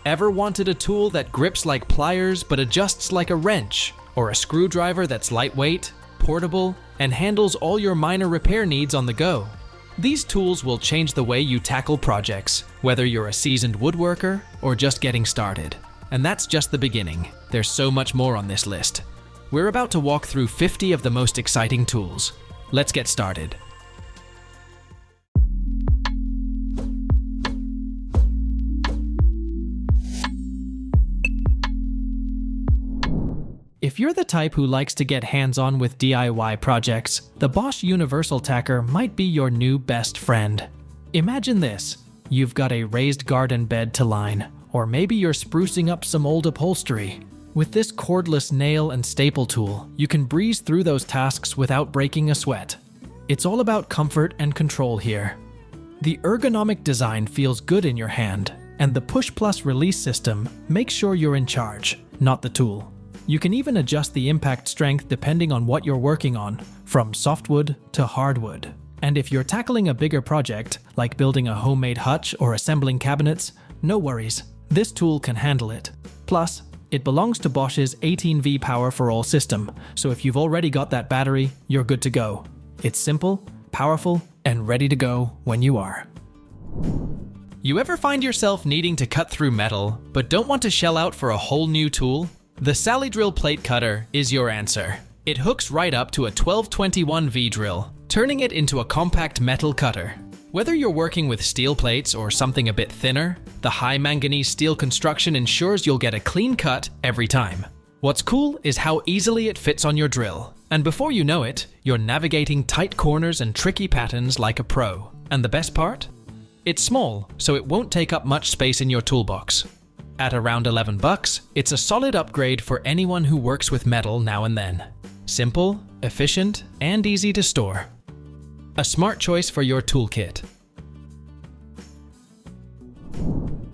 Ever wanted a tool that grips like pliers but adjusts like a wrench? Or a screwdriver that's lightweight, portable, and handles all your minor repair needs on the go? These tools will change the way you tackle projects, whether you're a seasoned woodworker or just getting started. And that's just the beginning. There's so much more on this list. We're about to walk through 50 of the most exciting tools. Let's get started. If you're the type who likes to get hands-on with DIY projects, the Bosch Universal Tacker might be your new best friend. Imagine this. You've got a raised garden bed to line, or maybe you're sprucing up some old upholstery. With this cordless nail and staple tool, you can breeze through those tasks without breaking a sweat. It's all about comfort and control here. The ergonomic design feels good in your hand, and the push-plus release system makes sure you're in charge, not the tool. You can even adjust the impact strength depending on what you're working on, from softwood to hardwood. And if you're tackling a bigger project, like building a homemade hutch or assembling cabinets, no worries, this tool can handle it. Plus, it belongs to Bosch's 18V Power for All system, so if you've already got that battery, you're good to go. It's simple, powerful, and ready to go when you are. You ever find yourself needing to cut through metal, but don't want to shell out for a whole new tool? The Sallyrill plate cutter is your answer. It hooks right up to a 1221V drill, turning it into a compact metal cutter. Whether you're working with steel plates or something a bit thinner, the high manganese steel construction ensures you'll get a clean cut every time. What's cool is how easily it fits on your drill, and before you know it, you're navigating tight corners and tricky patterns like a pro. And the best part? It's small, so it won't take up much space in your toolbox. At around $11, it's a solid upgrade for anyone who works with metal now and then. Simple, efficient, and easy to store. A smart choice for your toolkit.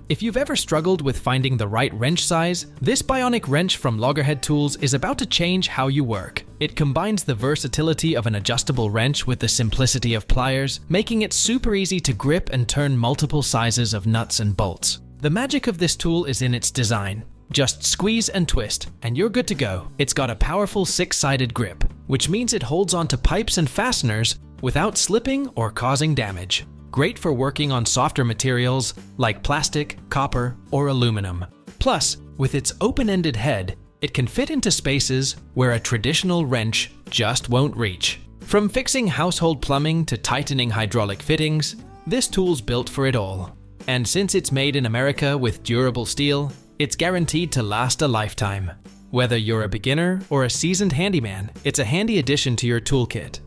If you've ever struggled with finding the right wrench size, this Bionic wrench from Loggerhead Tools is about to change how you work. It combines the versatility of an adjustable wrench with the simplicity of pliers, making it super easy to grip and turn multiple sizes of nuts and bolts. The magic of this tool is in its design. Just squeeze and twist, and you're good to go. It's got a powerful 6-sided grip, which means it holds onto pipes and fasteners without slipping or causing damage. Great for working on softer materials like plastic, copper, or aluminum. Plus, with its open-ended head, it can fit into spaces where a traditional wrench just won't reach. From fixing household plumbing to tightening hydraulic fittings, this tool's built for it all. And since it's made in America with durable steel, it's guaranteed to last a lifetime. Whether you're a beginner or a seasoned handyman, it's a handy addition to your toolkit.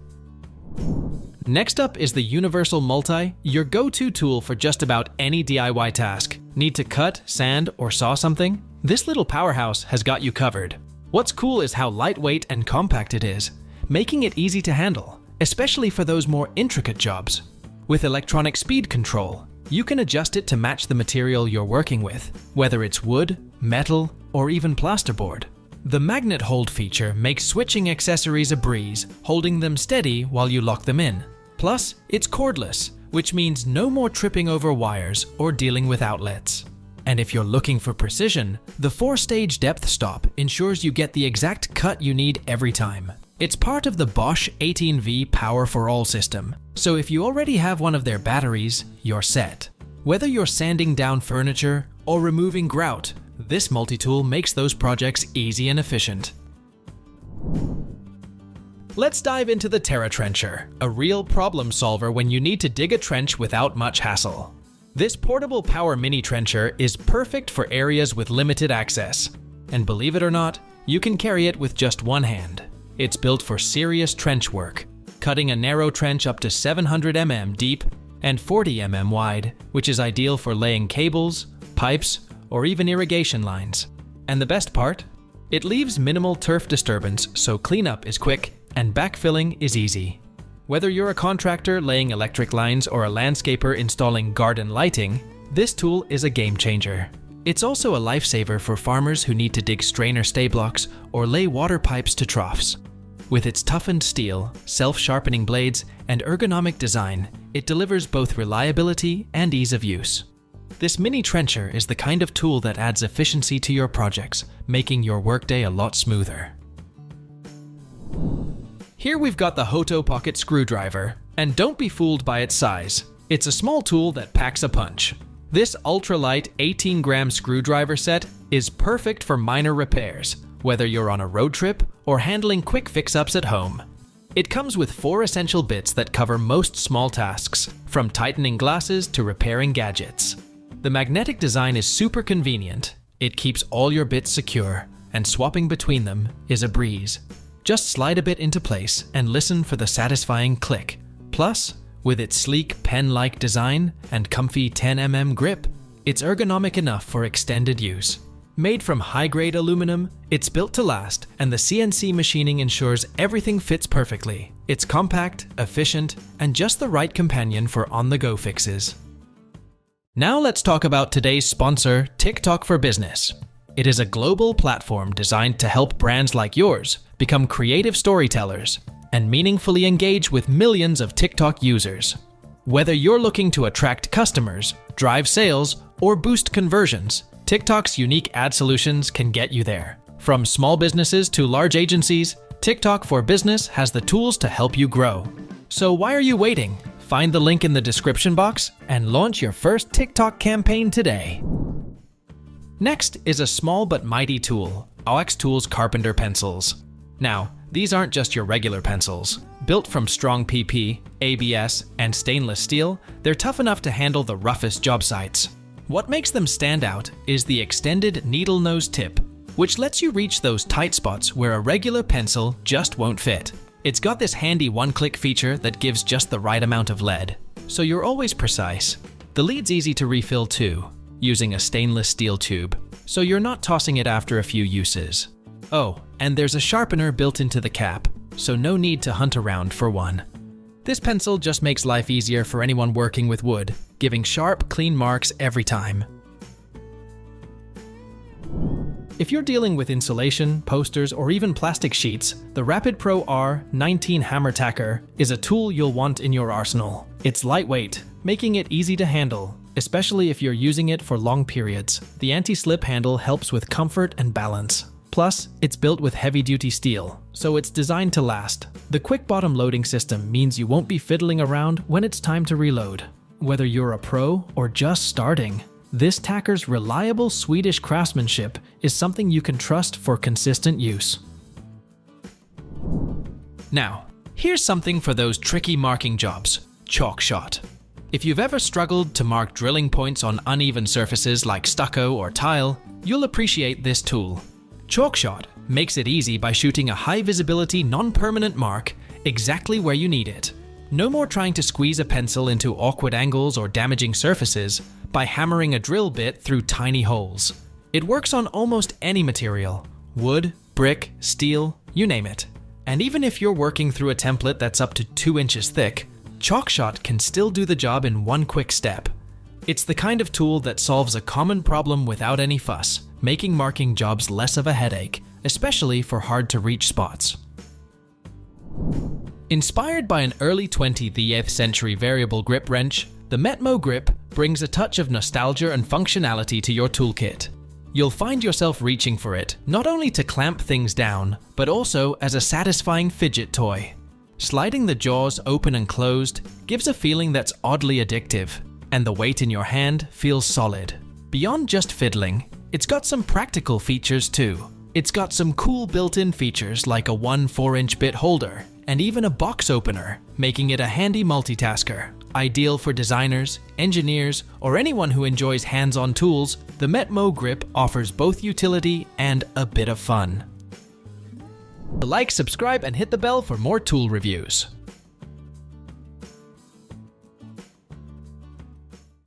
Next up is the Universal Multi, your go-to tool for just about any DIY task. Need to cut, sand, or saw something? This little powerhouse has got you covered. What's cool is how lightweight and compact it is, making it easy to handle, especially for those more intricate jobs. With electronic speed control, you can adjust it to match the material you're working with, whether it's wood, metal, or even plasterboard. The magnet hold feature makes switching accessories a breeze, holding them steady while you lock them in. Plus, it's cordless, which means no more tripping over wires or dealing with outlets. And if you're looking for precision, the 4-stage depth stop ensures you get the exact cut you need every time. It's part of the Bosch 18V Power for All system, so if you already have one of their batteries, you're set. Whether you're sanding down furniture or removing grout, this multi-tool makes those projects easy and efficient. Let's dive into the Terara Trencher, a real problem solver when you need to dig a trench without much hassle. This portable power mini trencher is perfect for areas with limited access, and believe it or not, you can carry it with just one hand. It's built for serious trench work, cutting a narrow trench up to 700 mm deep and 40 mm wide, which is ideal for laying cables, pipes, or even irrigation lines. And the best part? It leaves minimal turf disturbance, so cleanup is quick and backfilling is easy. Whether you're a contractor laying electric lines or a landscaper installing garden lighting, this tool is a game changer. It's also a lifesaver for farmers who need to dig strainer stay blocks or lay water pipes to troughs. With its toughened steel, self-sharpening blades, and ergonomic design, it delivers both reliability and ease of use. This mini trencher is the kind of tool that adds efficiency to your projects, making your workday a lot smoother. Here we've got the Hoto pocket screwdriver, and don't be fooled by its size. It's a small tool that packs a punch. This ultralight 18-gram screwdriver set is perfect for minor repairs, whether you're on a road trip or handling quick fix-ups at home. It comes with 4 essential bits that cover most small tasks, from tightening glasses to repairing gadgets. The magnetic design is super convenient. It keeps all your bits secure, and swapping between them is a breeze. Just slide a bit into place and listen for the satisfying click. Plus, with its sleek pen-like design and comfy 10mm grip, it's ergonomic enough for extended use. Made from high-grade aluminum, it's built to last, and the CNC machining ensures everything fits perfectly. It's compact, efficient, and just the right companion for on-the-go fixes. Now let's talk about today's sponsor, TikTok for Business. It is a global platform designed to help brands like yours become creative storytellers and meaningfully engage with millions of TikTok users. Whether you're looking to attract customers, drive sales, or boost conversions, TikTok's unique ad solutions can get you there. From small businesses to large agencies, TikTok for Business has the tools to help you grow. So why are you waiting? Find the link in the description box and launch your first TikTok campaign today. Next is a small but mighty tool, OX Tools Carpenter pencils. Now, these aren't just your regular pencils. Built from strong PP, ABS, and stainless steel, they're tough enough to handle the roughest job sites. What makes them stand out is the extended needle nose tip, which lets you reach those tight spots where a regular pencil just won't fit. It's got this handy one-click feature that gives just the right amount of lead, so you're always precise. The lead's easy to refill too, using a stainless steel tube, so you're not tossing it after a few uses. Oh, and there's a sharpener built into the cap, so no need to hunt around for one. This pencil just makes life easier for anyone working with wood, giving sharp, clean marks every time. If you're dealing with insulation, posters, or even plastic sheets, the Rapid Pro R19 Hammer Tacker is a tool you'll want in your arsenal. It's lightweight, making it easy to handle, especially if you're using it for long periods. The anti-slip handle helps with comfort and balance. Plus, it's built with heavy-duty steel, so it's designed to last. The quick bottom loading system means you won't be fiddling around when it's time to reload. Whether you're a pro or just starting, this tacker's reliable Swedish craftsmanship is something you can trust for consistent use. Now, here's something for those tricky marking jobs, Chalkshot. If you've ever struggled to mark drilling points on uneven surfaces like stucco or tile, you'll appreciate this tool. Chalkshot makes it easy by shooting a high-visibility, non-permanent mark exactly where you need it. No more trying to squeeze a pencil into awkward angles or damaging surfaces by hammering a drill bit through tiny holes. It works on almost any material: wood, brick, steel, you name it. And even if you're working through a template that's up to 2 inches thick, Chalkshot can still do the job in one quick step. It's the kind of tool that solves a common problem without any fuss, making marking jobs less of a headache, especially for hard-to-reach spots. Inspired by an early 20th century variable grip wrench, the Metmo Grip brings a touch of nostalgia and functionality to your toolkit. You'll find yourself reaching for it, not only to clamp things down, but also as a satisfying fidget toy. Sliding the jaws open and closed gives a feeling that's oddly addictive, and the weight in your hand feels solid. Beyond just fiddling, it's got some practical features too. It's got some cool built-in features like a 1 4-inch bit holder, and even a box opener, making it a handy multitasker. Ideal for designers, engineers, or anyone who enjoys hands-on tools, the Metmo Grip offers both utility and a bit of fun. Like, subscribe, and hit the bell for more tool reviews.